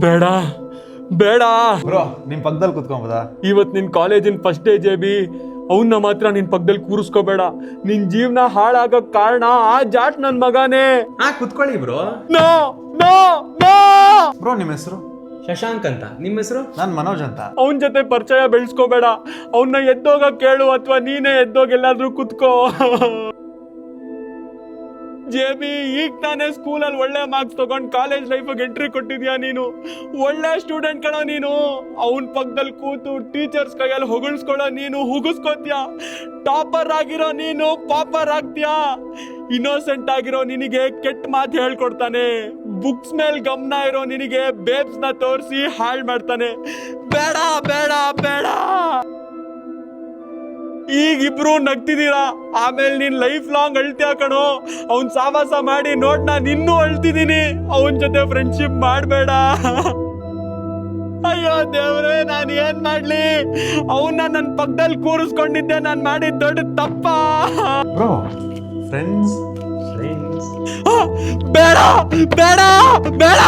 ಬೇಡ ಬೇಡ ಬ್ರೋ ನಿಮ್ ಪಕ್ಕದಲ್ಲಿ ಕುತ್ಕೊಂಬೋದಾ? ಇವತ್ ನಿನ್ ಕಾಲೇಜಿನ ಫಸ್ಟ್ ಡೇ ಜೇಬಿ, ಅವನ್ನ ಮಾತ್ರ ನಿನ್ ಪಕ್ಕದಲ್ಲಿ ಕೂರಿಸ್ಕೋಬೇಡ. ನಿನ್ ಜೀವನ ಹಾಳಾಗಕ್ ಕಾರಣ ಆ ಜಾಟ್ ನನ್ ಮಗನೇ. ಕುತ್ಕೊಳ್ಳಿ bro. No no no. Bro ನಿಮ್ ಹೆಸರು? ಶಶಾಂಕ್ ಅಂತ. ನಿಮ್ಮ ಹೆಸರು? ನಾನ್ ಮನೋಜ್ ಅಂತ. ಅವನ್ ಜೊತೆ ಪರಿಚಯ ಬೆಳೆಸ್ಕೋಬೇಡ. ಅವನ್ನ ಎದ್ದೋಗ ಕೇಳು ಅಥವಾ ನೀನೇ ಎದ್ದೋಗಿ ಎಲ್ಲಾದ್ರೂ ಕುತ್ಕೋ. ಜೇಬಿ, ಈಗ ತಾನೇ ಸ್ಕೂಲಲ್ಲಿ ಒಳ್ಳೆ ಮಾರ್ಕ್ಸ್ ತಗೊಂಡ್ ಕಾಲೇಜ್ ಲೈಫಿಗೆ ಎಂಟ್ರಿ ಕೊಟ್ಟಿದ್ಯಾ ನೀನು. ಒಳ್ಳೆ ಸ್ಟೂಡೆಂಟ್ ಕಣೋ ನೀನು. ಅವನ್ ಪಕ್ಕದಲ್ಲಿ ಕೂತು ಟೀಚರ್ಸ್ ಕೈಯಲ್ಲಿ ಹೊಗಳ್ಸ್ಕೊಳ್ಳೋ ನೀನು ಹುಗಿಸ್ಕೋತ್ಯಾ. ಟಾಪರ್ ಆಗಿರೋ ನೀನು ಪಾಪರ್ ಆಗ್ತೀಯಾ. ಇನ್ನೋಸೆಂಟ್ ಆಗಿರೋ ನಿನಗೆ ಕೆಟ್ಟ ಮಾತು ಹೇಳ್ಕೊಡ್ತಾನೆ. ಬುಕ್ಸ್ ಮೇಲೆ ಗಮನ ಇರೋ ನಿನಗೆ ಬೇಬ್ಸ್ ನ ತೋರಿಸಿ ಹಾಳ್ ಮಾಡ್ತಾನೆ. ಬೇಡ ಬೇಡ ಬೇಡ. ಈಗಿಬ್ರು ನಗ್ತಿದ್ದೀರಾ, ಆಮೇಲೆ ನೀನ್ ಲೈಫ್ ಲಾಂಗ್ ಅಳ್ತೀಯ ಕಣೋ. ಅವನ್ ಸಾವಾಸ ಮಾಡಿ ನೋಡ್ ನಾನ್ ಇನ್ನೂ ಅಳ್ತಿದ್ದೀನಿ. ಅವನ್ ಜೊತೆ ಫ್ರೆಂಡ್ಶಿಪ್ ಮಾಡ್ಬೇಡ. ಅಯ್ಯೋ ದೇವ್ರೆ, ನಾನ್ ಏನ್ ಮಾಡ್ಲಿ? ಅವನ್ನ ನನ್ ಪಕ್ಕದಲ್ಲಿ ಕೂರಿಸ್ಕೊಂಡಿದ್ದೆ, ನಾನ್ ಮಾಡಿದ್ ದೊಡ್ಡ ತಪ್ಪ. ಬ್ರೋ ಫ್ರೆಂಡ್ಸ್ ಬೇಡ ಬೇಡ ಬೇಡ.